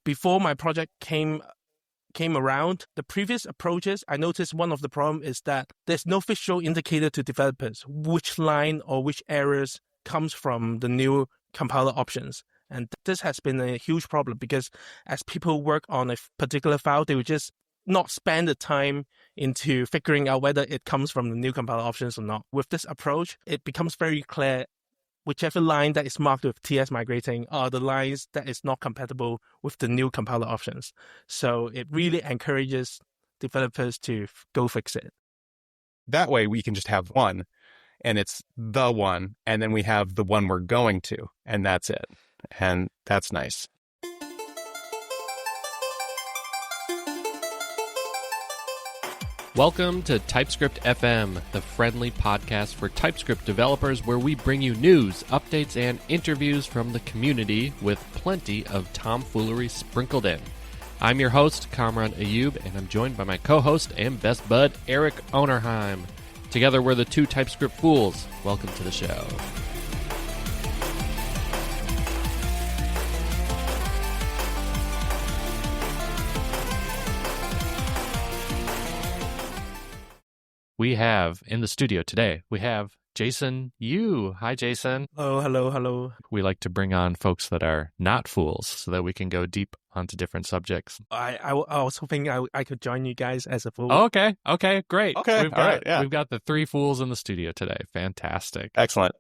before my project came around, the previous approaches, I noticed one of the problem is that there's no visual indicator to developers which line or which errors comes from the new compiler options. And this has been a huge problem because as people work on a particular file, they would just not spend the time into figuring out whether it comes from the new compiler options or not. With this approach, it becomes very clear whichever line that is marked with ts-migrating are the lines that is not compatible with the new compiler options. So it really encourages developers to go fix it. That way we can just have one, and it's the one, and then we have the one we're going to, and that's it. And that's nice. Welcome to TypeScript FM, the friendly podcast for TypeScript developers where we bring you news, updates, and interviews from the community with plenty of tomfoolery sprinkled in. I'm your host, Kamran Ayub, and I'm joined by my co-host and best bud, Eric Onerheim. Together, we're the two TypeScript fools. Welcome to the show. We have in the studio today, we have Jason Yu. Hi, Jason. Oh, hello. We like to bring on folks that are not fools so that we can go deep onto different subjects. I was hoping I could join you guys as a fool. Oh, okay, great. Okay, We've got the three fools in the studio today. Fantastic. Excellent.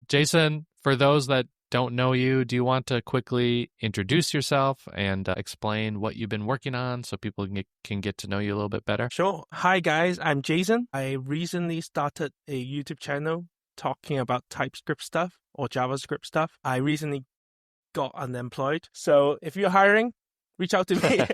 Jason, for those that don't know you, do you want to quickly introduce yourself and explain what you've been working on so people can get to know you a little bit better? Sure. Hi, guys. I'm Jason. I recently started a YouTube channel talking about TypeScript stuff or JavaScript stuff. I recently got unemployed. So if you're hiring, reach out to me.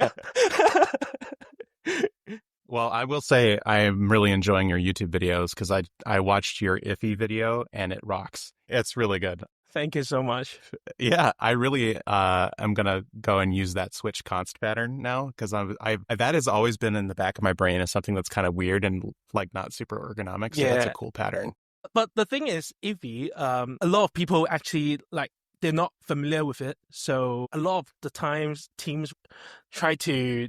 Well, I will say I am really enjoying your YouTube videos because I watched your Iffy video and it rocks. It's really good. Thank you so much. Yeah, I really am going to go and use that switch const pattern now because that has always been in the back of my brain as something that's kind of weird and like not super ergonomic. So that's a cool pattern. But the thing is, Iffy, a lot of people actually they're not familiar with it. So a lot of the times teams try to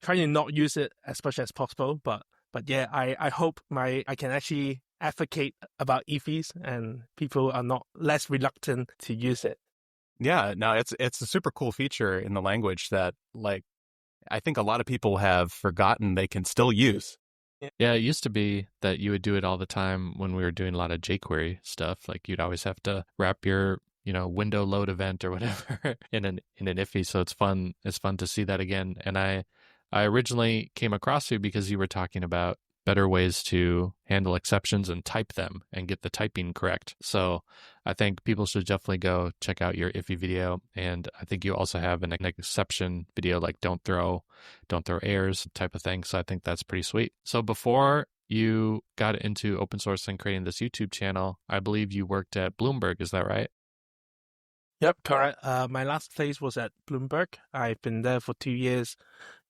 not use it as much as possible. But yeah, I hope I can actually advocate about Iffys and people are not less reluctant to use it. Yeah, no, it's a super cool feature in the language that I think a lot of people have forgotten they can still use. Yeah, it used to be that you would do it all the time when we were doing a lot of jQuery stuff. Like you'd always have to wrap your window load event or whatever in an Iffy. So it's fun. It's fun to see that again. And I originally came across you because you were talking about better ways to handle exceptions and type them and get the typing correct. So I think people should definitely go check out your Iffy video. And I think you also have an exception video like don't throw errors type of thing. So I think that's pretty sweet. So before you got into open source and creating this YouTube channel, I believe you worked at Bloomberg. Is that right? Yep, correct. My last place was at Bloomberg. I've been there for 2 years.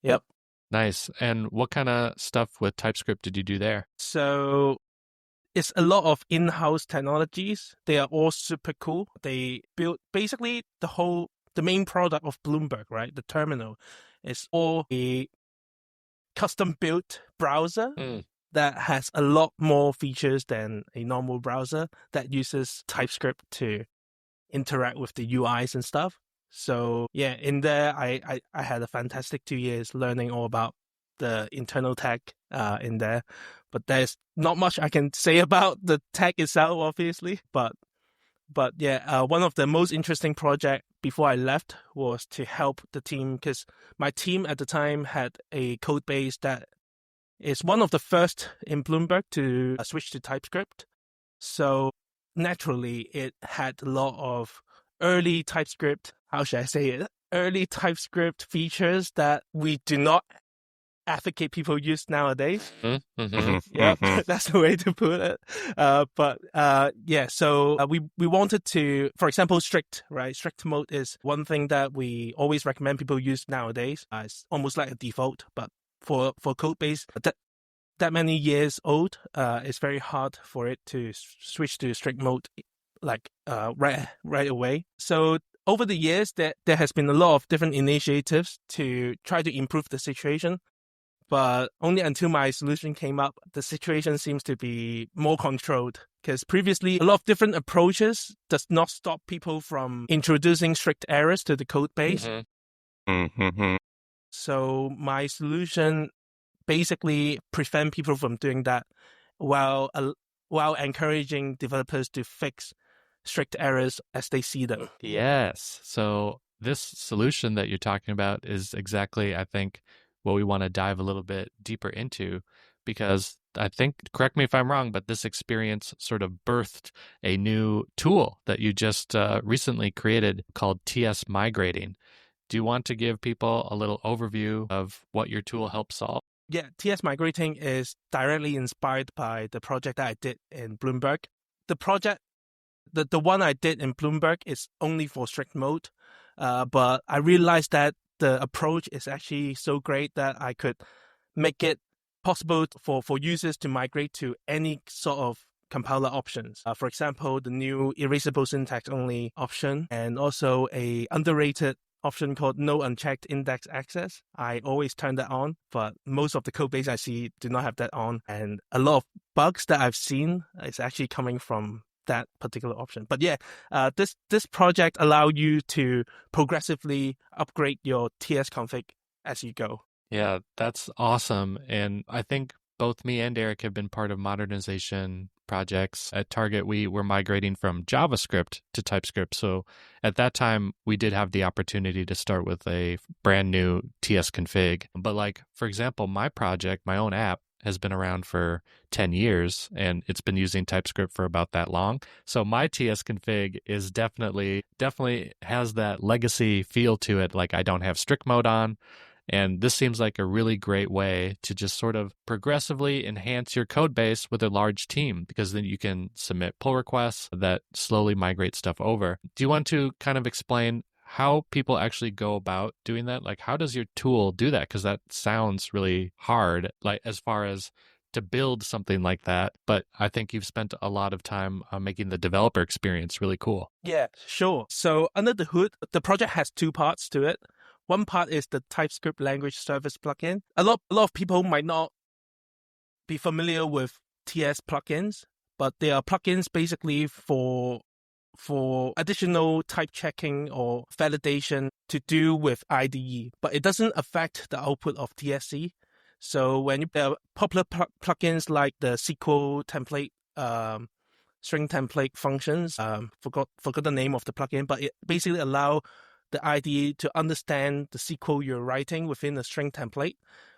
Yep. Nice. And what kind of stuff with TypeScript did you do there? So it's a lot of in-house technologies. They are all super cool. They built basically the main product of Bloomberg, right? The terminal is all a custom-built browser that has a lot more features than a normal browser that uses TypeScript to interact with the UIs and stuff. So yeah, in there, I had a fantastic 2 years learning all about the internal tech in there. But there's not much I can say about the tech itself, obviously. But yeah, one of the most interesting projects before I left was to help the team because my team at the time had a code base that is one of the first in Bloomberg to switch to TypeScript. So naturally, it had a lot of early TypeScript, early TypeScript features that we do not advocate people use nowadays. Yeah, that's the way to put it. So we wanted to, for example, strict mode is one thing that we always recommend people use nowadays. It's almost like a default, but for code base that many years old, it's very hard for it to switch to strict mode right away. So over the years, there has been a lot of different initiatives to try to improve the situation. But only until my solution came up, the situation seems to be more controlled. Because previously, a lot of different approaches does not stop people from introducing strict errors to the code base. Mm-hmm. So my solution basically prevent people from doing that while encouraging developers to fix strict errors as they see them. Yes. So this solution that you're talking about is exactly, I think, what we want to dive a little bit deeper into, because I think, correct me if I'm wrong, but this experience sort of birthed a new tool that you just recently created called ts-migrating. Do you want to give people a little overview of what your tool helps solve? Yeah, ts-migrating is directly inspired by the project that I did in Bloomberg. The project, the one I did in Bloomberg is only for strict mode, but I realized that the approach is actually so great that I could make it possible for users to migrate to any sort of compiler options. For example, the new erasable syntax only option, and also a underrated option called no unchecked index access. I always turn that on, but most of the code base I see do not have that on. And a lot of bugs that I've seen is actually coming from that particular option. But yeah, this project allows you to progressively upgrade your TSConfig as you go. Yeah, that's awesome. And I think both me and Eric have been part of modernization projects. At Target, we were migrating from JavaScript to TypeScript. So at that time, we did have the opportunity to start with a brand new TSConfig. But like, for example, my project, my own app, has been around for 10 years, and it's been using TypeScript for about that long. So my TSConfig is definitely has that legacy feel to it. Like, I don't have strict mode on. And this seems like a really great way to just sort of progressively enhance your code base with a large team, because then you can submit pull requests that slowly migrate stuff over. Do you want to kind of explain how people actually go about doing that? Like, how does your tool do that? Because that sounds really hard, like as far as to build something like that. But I think you've spent a lot of time making the developer experience really cool. Yeah, sure. So under the hood, the project has two parts to it. One part is the TypeScript language service plugin. A lot of people might not be familiar with TS plugins, but they are plugins basically for additional type checking or validation to do with IDE, but it doesn't affect the output of TSC. So when there are popular plugins like the SQL template, string template functions, forgot the name of the plugin, but it basically allows the IDE to understand the SQL you're writing within a string template,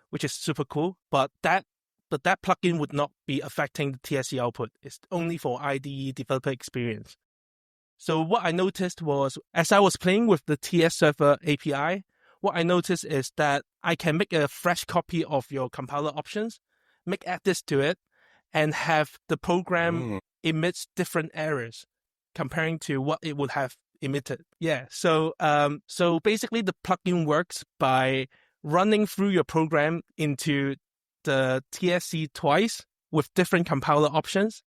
which is super cool. But that plugin would not be affecting the TSC output. It's only for IDE developer experience. So what I noticed was, as I was playing with the TS Server API, what I noticed is that I can make a fresh copy of your compiler options, make edits to it, and have the program emits different errors comparing to what it would have emitted. Yeah. So basically the plugin works by running through your program into the TSC twice with different compiler options.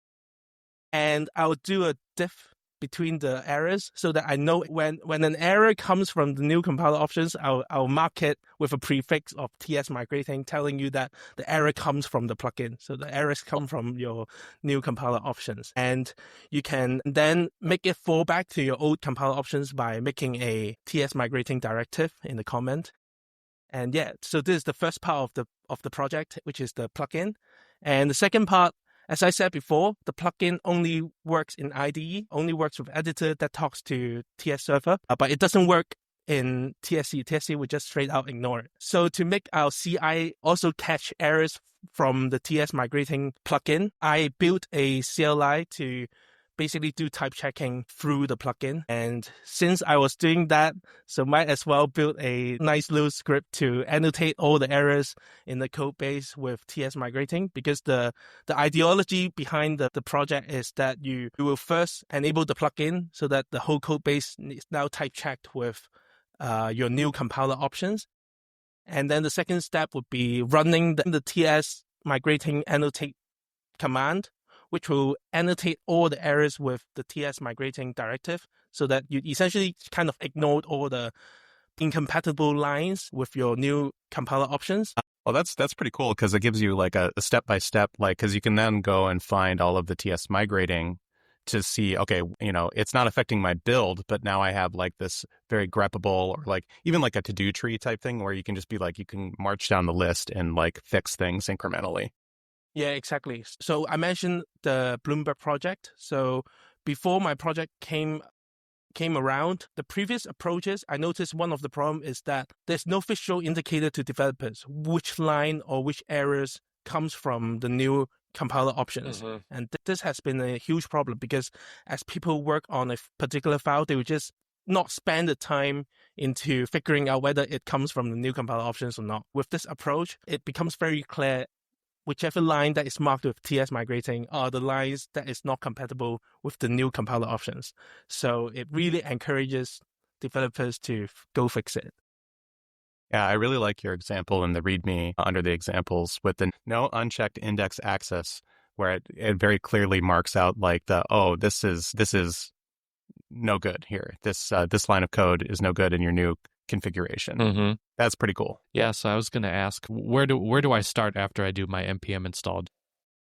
And I'll do a diff between the errors so that I know when an error comes from the new compiler options, I'll mark it with a prefix of ts-migrating, telling you that the error comes from the plugin. So the errors come from your new compiler options. And you can then make it fall back to your old compiler options by making a ts-migrating directive in the comment. And yeah, so this is the first part of the project, which is the plugin. And the second part, as I said before, the plugin only works in IDE, only works with editor that talks to TS Server, but it doesn't work in TSC. TSC would just straight out ignore it. So to make our CI also catch errors from the ts-migrating plugin, I built a CLI to basically do type checking through the plugin. And since I was doing that, so might as well build a nice little script to annotate all the errors in the code base with ts-migrating, because the ideology behind the project is that you will first enable the plugin so that the whole code base is now type checked with your new compiler options. And then the second step would be running the ts-migrating annotate command which will annotate all the errors with the ts-migrating directive, so that you essentially kind of ignored all the incompatible lines with your new compiler options. Well, that's pretty cool because it gives you like a step-by-step, like, because you can then go and find all of the TS migrating to see, okay, it's not affecting my build, but now I have like this very greppable, or like even like a to-do tree type thing where you can just be like, you can march down the list and like fix things incrementally. Yeah, exactly. So I mentioned the Bloomberg project. So before my project came around, the previous approaches, I noticed one of the problem is that there's no visual indicator to developers which line or which errors comes from the new compiler options. And this has been a huge problem, because as people work on a particular file, they will just not spend the time into figuring out whether it comes from the new compiler options or not. With this approach, it becomes very clear whichever line that is marked with TS migrating are the lines that is not compatible with the new compiler options. So it really encourages developers to go fix it. Yeah, I really like your example in the README under the examples with the no unchecked index access, where it very clearly marks out like this is no good here. This line of code is no good in your new configuration. That's pretty cool. Yeah, so I was going to ask, where do I start after I do my npm install?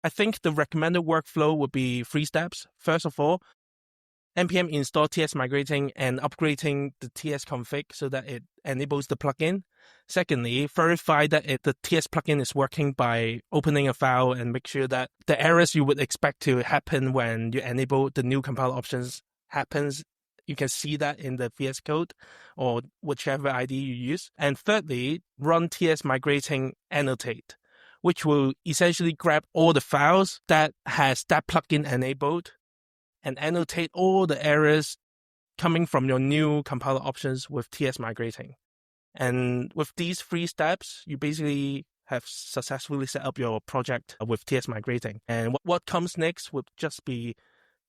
I think the recommended workflow would be 3 steps. First of all, npm install TS migrating and upgrading the TSConfig so that it enables the plugin. Secondly, verify that the TS plugin is working by opening a file and make sure that the errors you would expect to happen when you enable the new compiler options happens. You can see that in the VS Code or whichever ID you use. And thirdly, run TS migrating annotate, which will essentially grab all the files that has that plugin enabled and annotate all the errors coming from your new compiler options with TS migrating. And with these 3 steps, you basically have successfully set up your project with TS migrating. And what comes next would just be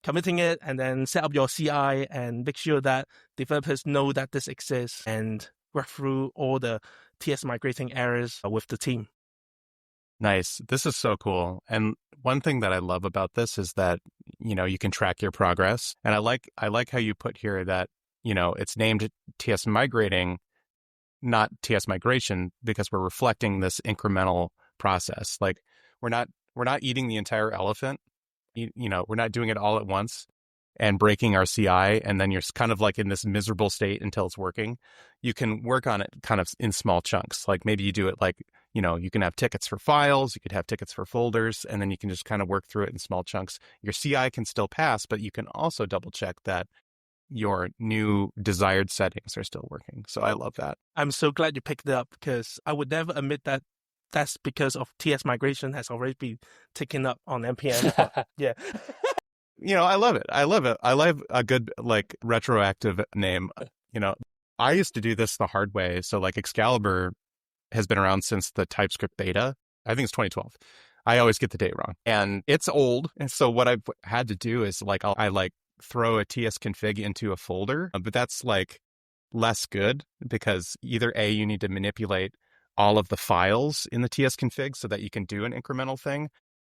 committing it and then set up your CI and make sure that developers know that this exists and work through all the TS migrating errors with the team. Nice. This is so cool. And one thing that I love about this is that, you can track your progress. And I like how you put here that, it's named TS migrating, not TS migration, because we're reflecting this incremental process. Like we're not eating the entire elephant. We're not doing it all at once and breaking our CI, and then you're kind of like in this miserable state until it's working. You can work on it kind of in small chunks. Like maybe you do it like, you can have tickets for files, you could have tickets for folders, and then you can just kind of work through it in small chunks. Your CI can still pass, but you can also double check that your new desired settings are still working. So I love that. I'm so glad you picked it up, because I would never admit that that's because of TS migration has already been taken up on NPM. Yeah. I love it. I love a good like retroactive name. I used to do this the hard way. So like Excalibur has been around since the TypeScript beta. I think it's 2012. I always get the date wrong, and it's old. And so what I've had to do is like I throw a TSConfig into a folder, but that's like less good, because either A, you need to manipulate all of the files in the TSConfig so that you can do an incremental thing,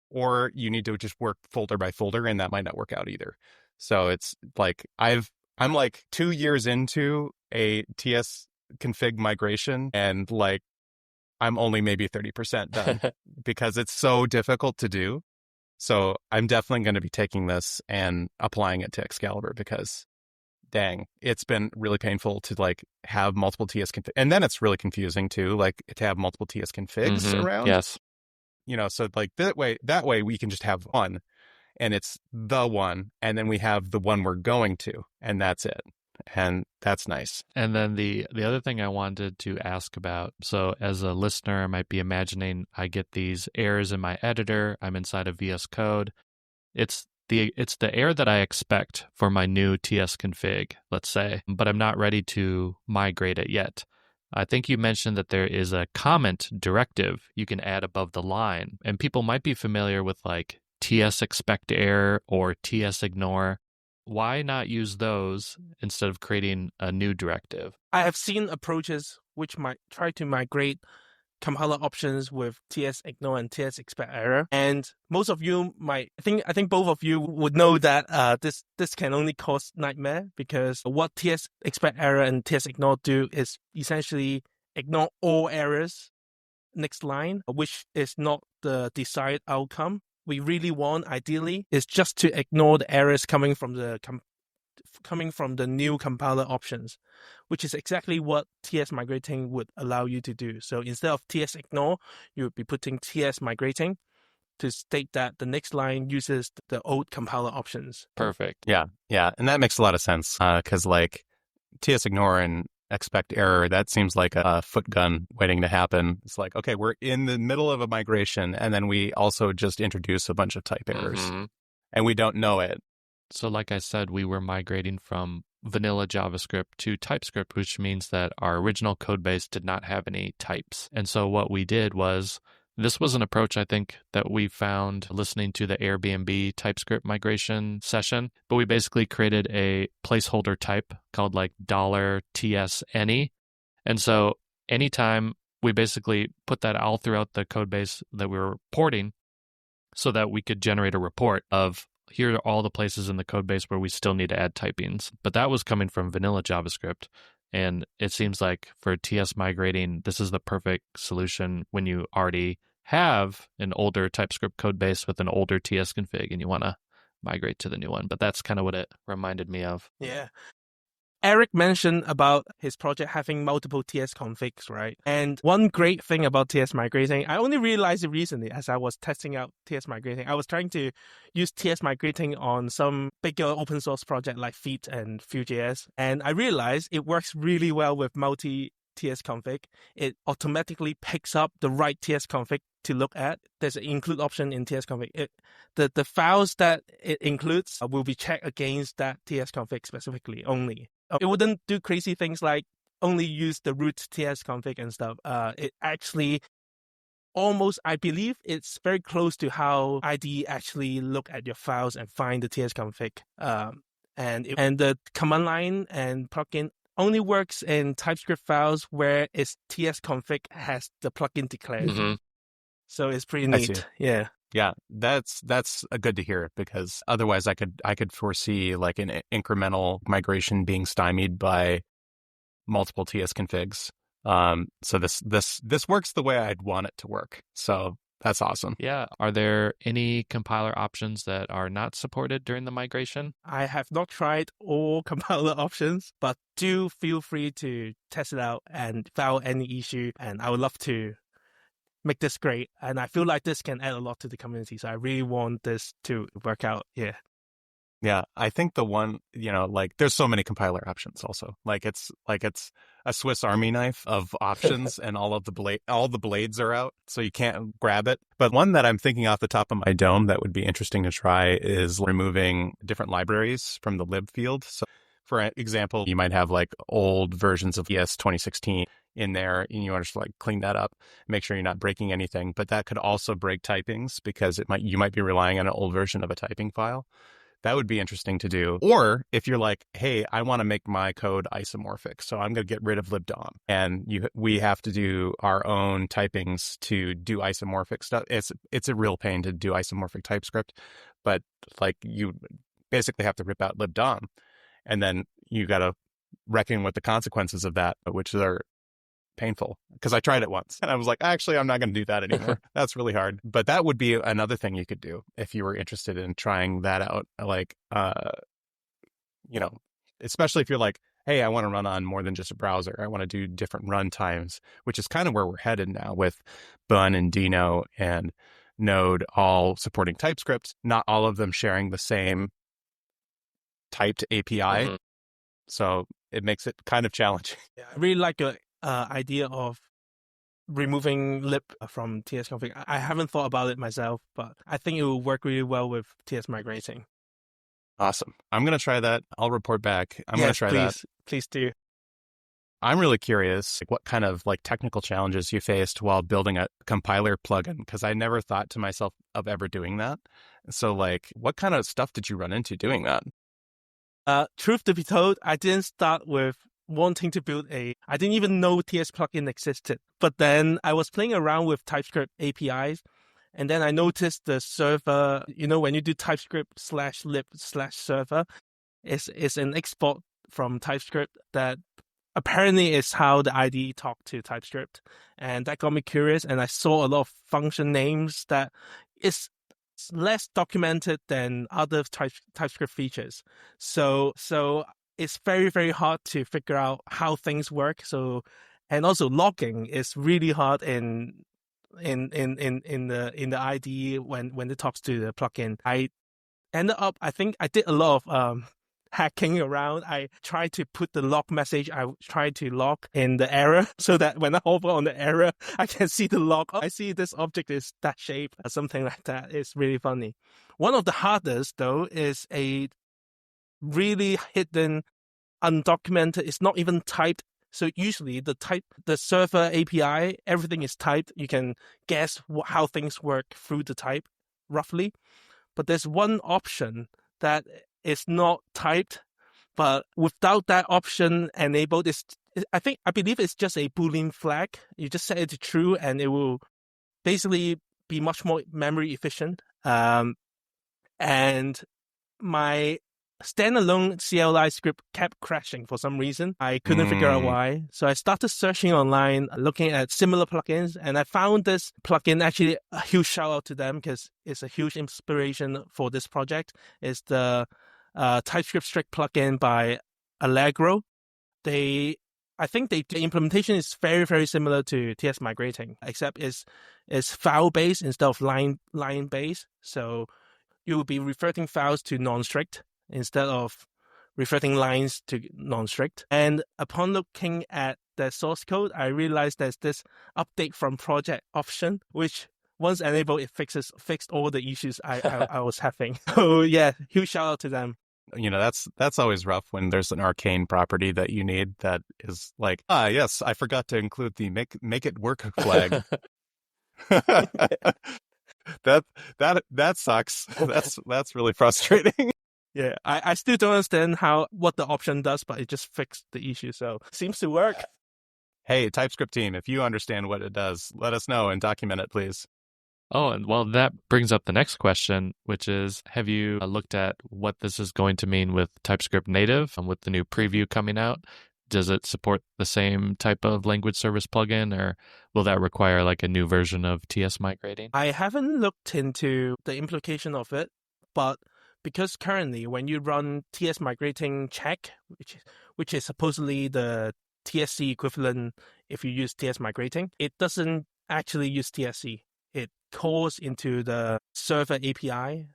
or you need to just work folder by folder, and that might not work out either. So it's like I'm like 2 years into a TSConfig migration, and like I'm only maybe 30% done because it's so difficult to do. So I'm definitely going to be taking this and applying it to Excalibur, because dang, it's been really painful to like have multiple TSConfig. And then it's really confusing too, like to have multiple TSConfigs around. Yes. So like that way we can just have one, and it's the one, and then we have the one we're going to, and that's it. And that's nice. And then the other thing I wanted to ask about, so as a listener, I might be imagining I get these errors in my editor. I'm inside of VS Code. It's the error that I expect for my new TSConfig, let's say, but I'm not ready to migrate it yet. I think you mentioned that there is a comment directive you can add above the line, and people might be familiar with like TS-expect error or TS-ignore. Why not use those instead of creating a new directive? I have seen approaches which might try to migrate compiler options with ts-ignore and ts-expect error. And most of you might, I think both of you would know that this can only cause nightmare, because what ts-expect error and ts-ignore do is essentially ignore all errors next line, which is not the desired outcome. We really want, ideally, is just to ignore the errors coming from the new compiler options, which is exactly what ts-migrating would allow you to do. So instead of ts-ignore, you would be putting ts-migrating to state that the next line uses the old compiler options. Perfect. Yeah. And that makes a lot of sense, because like ts-ignore and expect error, that seems like a foot gun waiting to happen. It's like, okay, we're in the middle of a migration, and then we also just introduce a bunch of type errors, and we don't know it. So like I said, we were migrating from vanilla JavaScript to TypeScript, which means that our original code base did not have any types. And so what we did was, this was an approach I think that we found listening to the Airbnb TypeScript migration session, but we basically created a placeholder type called like $TSAny. And so anytime we basically put that all throughout the code base that we were porting, so that we could generate a report of, here are all the places in the code base where we still need to add typings. But that was coming from vanilla JavaScript. And it seems like for TS migrating, this is the perfect solution when you already have an older TypeScript code base with an older TSConfig and you want to migrate to the new one. But that's kind of what it reminded me of. Yeah. Eric mentioned about his project having multiple TSConfigs, right? And one great thing about TS migrating, I only realized it recently as I was testing out TS migrating. I was trying to use TS migrating on some bigger open source project like Feet and Vue.js, and I realized it works really well with multi TSConfig. It automatically picks up the right TSConfig to look at. There's an include option in TSConfig. The files that it includes will be checked against that TSConfig specifically only. It wouldn't do crazy things like only use the root TSConfig and stuff. It actually almost, I believe it's very close to how IDE actually look at your files and find the TSConfig. And the command line and plugin only works in TypeScript files where its TSConfig has the plugin declared. So it's pretty neat. Yeah. Yeah, that's good to hear, because otherwise I could foresee like an incremental migration being stymied by multiple TSConfigs. So this works the way I'd want it to work. So that's awesome. Yeah. Are there any compiler options that are not supported during the migration? I have not tried all compiler options, but do feel free to test it out and file any issue. And I would love to make this great. And I feel like this can add a lot to the community. So I really want this to work out. Yeah. Yeah. I think the one, like there's so many compiler options also. Like it's a Swiss Army knife of options and all the blades are out. So you can't grab it. But one that I'm thinking off the top of my dome that would be interesting to try is removing different libraries from the lib field. So for example, you might have like old versions of ES 2016 in there, and you want to like clean that up, make sure you're not breaking anything. But that could also break typings, because you might be relying on an old version of a typing file. That would be interesting to do. Or if you're like, hey, I want to make my code isomorphic, so I'm going to get rid of libdom, and we have to do our own typings to do isomorphic stuff. It's a real pain to do isomorphic TypeScript, but like you basically have to rip out libdom, and then you got to reckon with the consequences of that, which are painful, because I tried it once and I was like, actually, I'm not going to do that anymore. That's really hard. But that would be another thing you could do if you were interested in trying that out. Like, especially if you're like, hey, I want to run on more than just a browser. I want to do different run times, which is kind of where we're headed now with Bun and Dino and Node all supporting TypeScript, not all of them sharing the same typed API. So it makes it kind of challenging. Yeah, I really like your idea of removing lib from TSConfig. I haven't thought about it myself, but I think it will work really well with TS migrating. Awesome. I'm going to try that. I'll report back. I'm going to try that. Please do. I'm really curious what kind of like technical challenges you faced while building a compiler plugin, because I never thought to myself of ever doing that. So like, what kind of stuff did you run into doing that? Truth to be told, I didn't start with wanting to build I didn't even know TS plugin existed. But then I was playing around with TypeScript APIs. And then I noticed the server, when you do TypeScript /lib/server, it's an export from TypeScript that apparently is how the IDE talk to TypeScript. And that got me curious. And I saw a lot of function names that is less documented than other TypeScript features. So it's very, very hard to figure out how things work. And also logging is really hard in the IDE when it talks to the plugin. I think I did a lot of hacking around. I tried to put the log message. I tried to log in the error so that when I hover on the error, I can see the log. I see this object is that shape or something like that. It's really funny. One of the hardest though is a really hidden, undocumented. It's not even typed. So usually the server API, everything is typed. You can guess how things work through the type roughly. But there's one option that is not typed, but without that option enabled, I believe it's just a Boolean flag. You just set it to true and it will basically be much more memory efficient. And my standalone CLI script kept crashing for some reason. I couldn't figure out why. So I started searching online, looking at similar plugins, and I found this plugin. Actually, a huge shout out to them because it's a huge inspiration for this project. It's the TypeScript strict plugin by Allegro. I think the implementation is very, very similar to ts-migrating, except it's file-based instead of line-based. So you will be reverting files to non-strict instead of reverting lines to non-strict. And upon looking at the source code, I realized there's this update from project option, which once enabled, it fixed all the issues I was having. So yeah, huge shout out to them. That's always rough when there's an arcane property that you need that is like, yes, I forgot to include the make it work flag. That sucks. That's really frustrating. Yeah, I still don't understand what the option does, but it just fixed the issue, so seems to work. Hey, TypeScript team, if you understand what it does, let us know and document it, please. Oh, and well, that brings up the next question, which is, have you looked at what this is going to mean with TypeScript native and with the new preview coming out? Does it support the same type of language service plugin, or will that require like a new version of ts-migrating? I haven't looked into the implication of it, but because currently when you run ts-migrating check, which is supposedly the TSC equivalent if you use ts-migrating, it doesn't actually use TSC. It calls into the server API.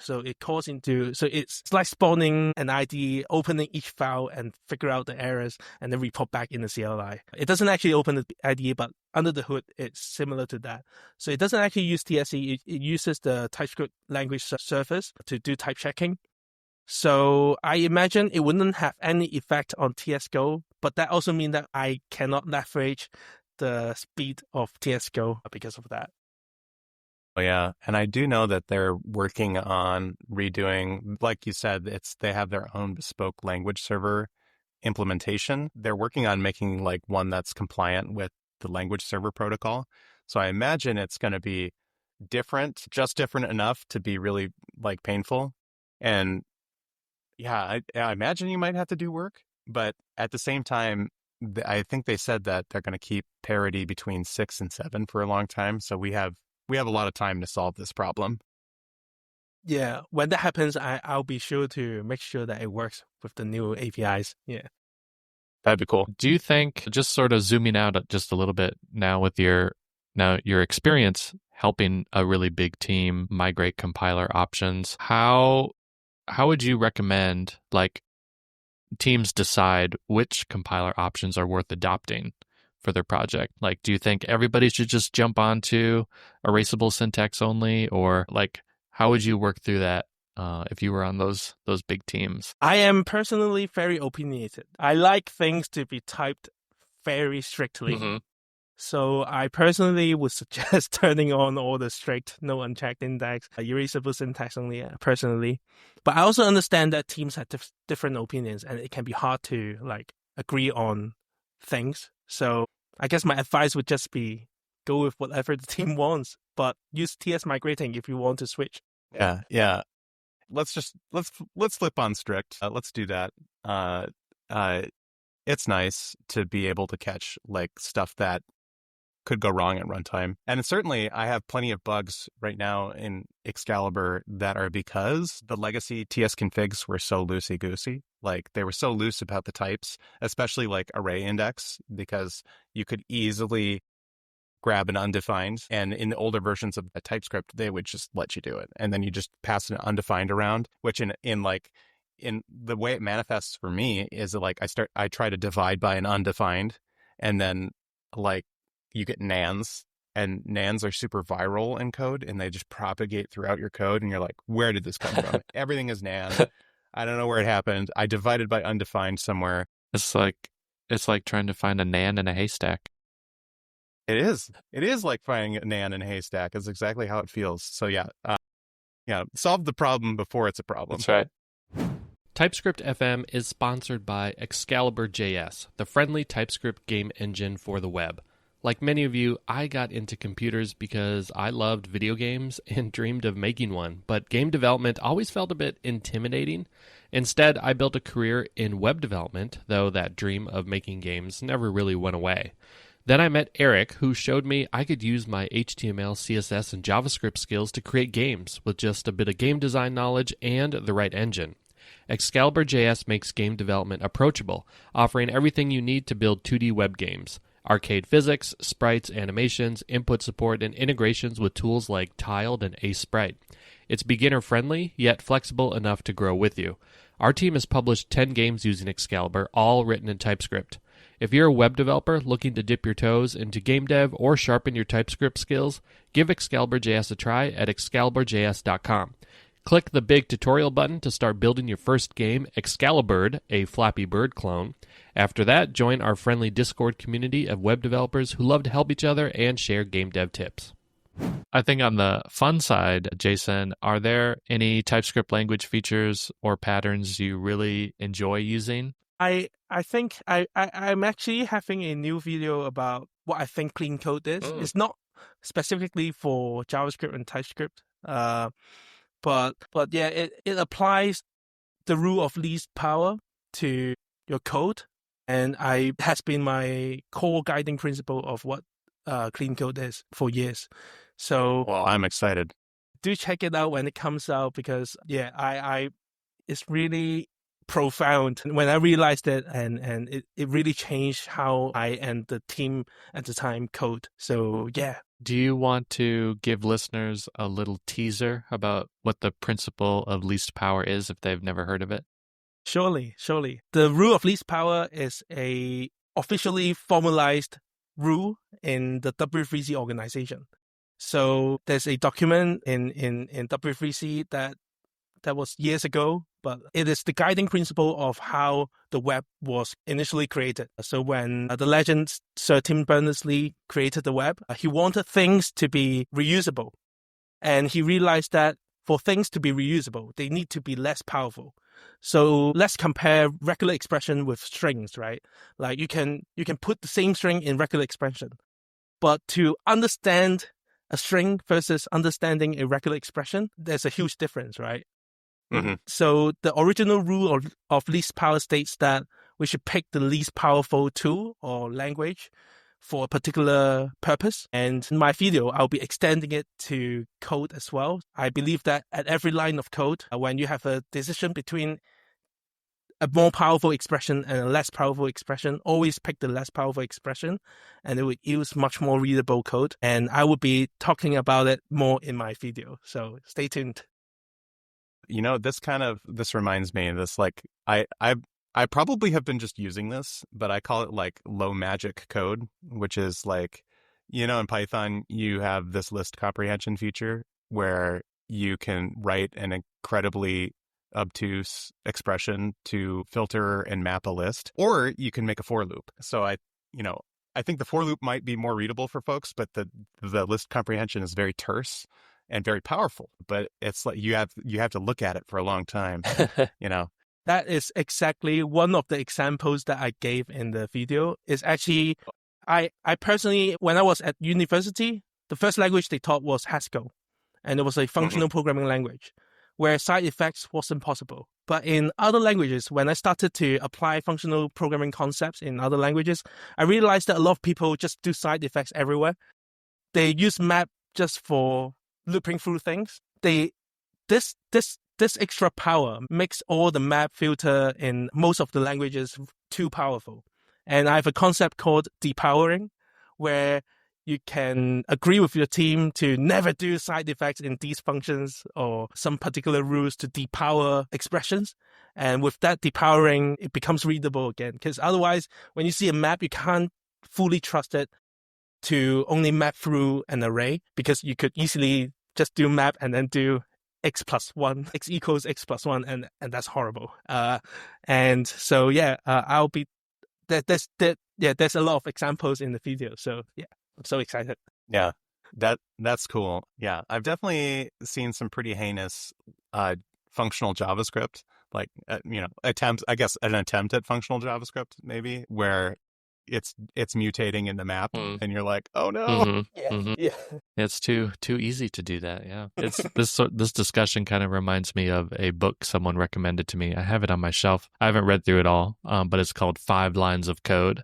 So it's like spawning an IDE, opening each file and figure out the errors and then report back in the CLI. It doesn't actually open the IDE, but under the hood, it's similar to that. So it doesn't actually use TSC. It uses the TypeScript language service to do type checking. So I imagine it wouldn't have any effect on TSGo, but that also means that I cannot leverage the speed of TSGo because of that. Oh, yeah. And I do know that they're working on redoing, like you said, they have their own bespoke language server implementation. They're working on making like one that's compliant with the language server protocol. So I imagine it's going to be different, just different enough to be really like painful. And yeah, I imagine you might have to do work, but at the same time, I think they said that they're going to keep parity between 6 and 7 for a long time. So we have a lot of time to solve this problem. Yeah, when that happens, I'll be sure to make sure that it works with the new APIs. Yeah. That'd be cool. Do you think, just sort of zooming out just a little bit now with your experience helping a really big team migrate compiler options, how would you recommend like teams decide which compiler options are worth adopting for their project? Like, do you think everybody should just jump onto erasable syntax only, or like, how would you work through that if you were on those big teams? I am personally very opinionated. I like things to be typed very strictly. Mm-hmm. So I personally would suggest turning on all the strict, no unchecked index, erasable syntax only personally. But I also understand that teams have different opinions and it can be hard to like agree on things. So I guess my advice would just be go with whatever the team wants, but use ts-migrating if you want to switch. Yeah. Let's flip on strict. Let's do that. It's nice to be able to catch like stuff that could go wrong at runtime. And certainly I have plenty of bugs right now in Excalibur that are because the legacy TSConfigs were so loosey-goosey. Like they were so loose about the types, especially like array index, because you could easily grab an undefined. And in the older versions of TypeScript, they would just let you do it. And then you just pass an undefined around, which in the way it manifests for me is that like I try to divide by an undefined, and then like you get nans, and nans are super viral in code, and they just propagate throughout your code, and you're like, where did this come from? Everything is nan. I don't know where it happened. I divided by undefined somewhere. It's like trying to find a nan in a haystack. It is like finding a nan in a haystack. It's exactly how it feels. So yeah, solve the problem before it's a problem. That's right. TypeScript FM is sponsored by Excalibur.js, the friendly TypeScript game engine for the web. Like many of you, I got into computers because I loved video games and dreamed of making one, but game development always felt a bit intimidating. Instead, I built a career in web development, though that dream of making games never really went away. Then I met Eric, who showed me I could use my HTML, CSS, and JavaScript skills to create games with just a bit of game design knowledge and the right engine. Excalibur.js makes game development approachable, offering everything you need to build 2D web games. Arcade physics, sprites, animations, input support, and integrations with tools like Tiled and AceSprite. It's beginner-friendly, yet flexible enough to grow with you. Our team has published 10 games using Excalibur, all written in TypeScript. If you're a web developer looking to dip your toes into game dev or sharpen your TypeScript skills, give Excalibur.js a try at excalibur.js.com. Click the big tutorial button to start building your first game, Excalibur, a Flappy Bird clone. After that, join our friendly Discord community of web developers who love to help each other and share game dev tips. I think on the fun side, Jason, are there any TypeScript language features or patterns you really enjoy using? I think I'm actually having a new video about what I think clean code is. It's not specifically for JavaScript and TypeScript, but yeah, it applies the rule of least power to your code, and it has been my core guiding principle of what clean code is for years. So, well, I'm excited. Do check it out when it comes out, because I it's really profound when I realized it, and it really changed how I and the team at the time code. So yeah. Do you want to give listeners a little teaser about what the principle of least power is if they've never heard of it? Surely. The rule of least power is a officially formalized rule in the W3C organization. So there's a document in W3C that was years ago, but it is the guiding principle of how the web was initially created. So when the legend Sir Tim Berners-Lee created the web, he wanted things to be reusable. And he realized that for things to be reusable, they need to be less powerful. So let's compare regular expression with strings, right? Like you can put the same string in regular expression, but to understand a string versus understanding a regular expression, there's a huge difference, right? Mm-hmm. So the original rule of least power states that we should pick the least powerful tool or language for a particular purpose. And in my video, I'll be extending it to code as well. I believe that at every line of code, when you have a decision between a more powerful expression and a less powerful expression, always pick the less powerful expression, and it would use much more readable code. And I will be talking about it more in my video. So stay tuned. You know, this reminds me of this, like, I probably have been just using this, but I call it like low magic code, which is like, you know, in Python, you have this list comprehension feature where you can write an incredibly obtuse expression to filter and map a list, or you can make a for loop. So I think the for loop might be more readable for folks, but the list comprehension is very terse and very powerful, but it's like you have to look at it for a long time, you know. That is exactly one of the examples that I gave in the video. Is actually, I personally, when I was at university, the first language they taught was Haskell, and it was a functional programming language where side effects wasn't possible. But in other languages, when I started to apply functional programming concepts in other languages, I realized that a lot of people just do side effects everywhere. They use map just for looping through things. This extra power makes all the map filter in most of the languages too powerful. And I have a concept called depowering, where you can agree with your team to never do side effects in these functions or some particular rules to depower expressions. And with that depowering, it becomes readable again. Because otherwise, when you see a map, you can't fully trust it to only map through an array, because you could easily just do map and then do x plus 1, x equals x plus 1, and that's horrible. And so I'll be there's a lot of examples in the video. So yeah, I'm so excited. Yeah, that's cool. Yeah, I've definitely seen some pretty heinous functional JavaScript, like attempts. I guess an attempt at functional JavaScript, maybe, where it's mutating in the map, and you're like, oh no. It's too easy to do that. Yeah, it's this discussion kind of reminds me of a book someone recommended to me. I have it on my shelf. I haven't read through it all, but it's called 5 Lines of Code.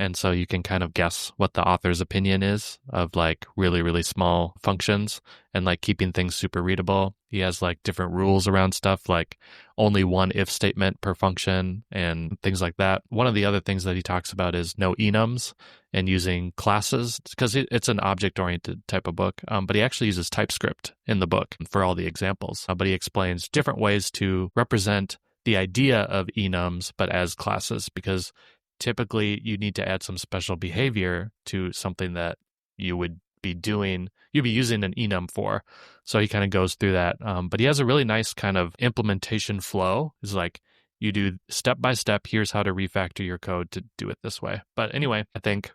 And so you can kind of guess what the author's opinion is of like really, really small functions and like keeping things super readable. He has like different rules around stuff, like only one if statement per function and things like that. One of the other things that he talks about is no enums and using classes, because it's an object-oriented type of book. But he actually uses TypeScript in the book for all the examples. But he explains different ways to represent the idea of enums, but as classes, because typically you need to add some special behavior to something that you would be doing, you'd be using an enum for. So he kind of goes through that. But he has a really nice kind of implementation flow. It's like you do step by step, here's how to refactor your code to do it this way. But anyway, I think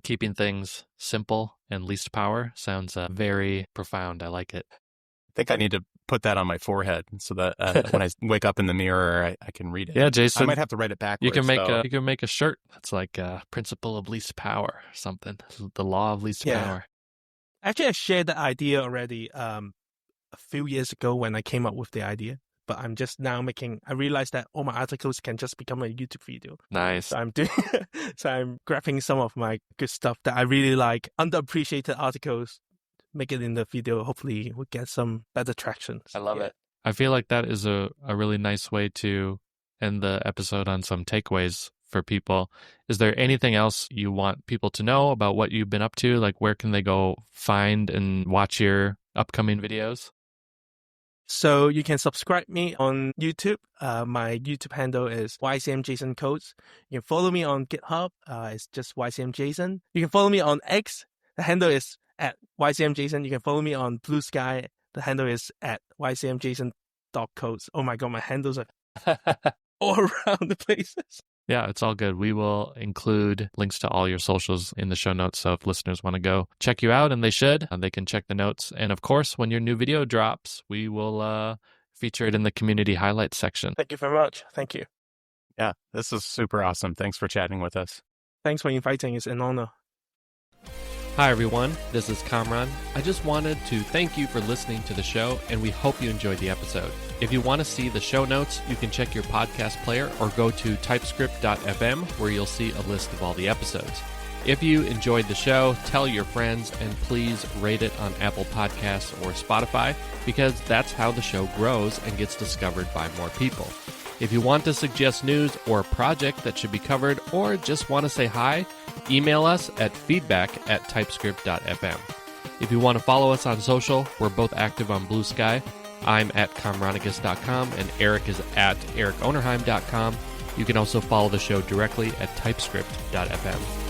keeping things simple and least power sounds very profound. I like it. I think I need to put that on my forehead so that when I wake up in the mirror, I can read it. Yeah, Jason. I might have to write it backwards. You can make a shirt that's like principle of least power or something. The law of least power. Actually, I shared that idea already a few years ago when I came up with the idea. But I'm just now I realized that all my articles can just become a YouTube video. Nice. So I'm grabbing some of my good stuff that I really like, underappreciated articles, make it in the video. Hopefully we'll get some better traction. I love it. I feel like that is a really nice way to end the episode on some takeaways for people. Is there anything else you want people to know about what you've been up to? Like, where can they go find and watch your upcoming videos? So you can subscribe me on YouTube. My YouTube handle is YCMJasonCodes. You can follow me on GitHub. It's just YCMJason. You can follow me on X. The handle is at YCMJason. You can follow me on Blue Sky. The handle is at YCMJason.codes. Oh my God, my handles are all around the places. Yeah, it's all good. We will include links to all your socials in the show notes. So if listeners want to go check you out, and they should, they can check the notes. And of course, when your new video drops, we will feature it in the community highlights section. Thank you very much. Thank you. Yeah, this is super awesome. Thanks for chatting with us. Thanks for inviting. It's an honor. Hi, everyone. This is Kamran. I just wanted to thank you for listening to the show, and we hope you enjoyed the episode. If you want to see the show notes, you can check your podcast player or go to typescript.fm, where you'll see a list of all the episodes. If you enjoyed the show, tell your friends, and please rate it on Apple Podcasts or Spotify, because that's how the show grows and gets discovered by more people. If you want to suggest news or a project that should be covered, or just want to say hi, email us at feedback@typescript.fm. If you want to follow us on social, we're both active on Blue Sky. I'm at Kamranicus.com, and Eric is at ericonerheim.com. You can also follow the show directly at typescript.fm.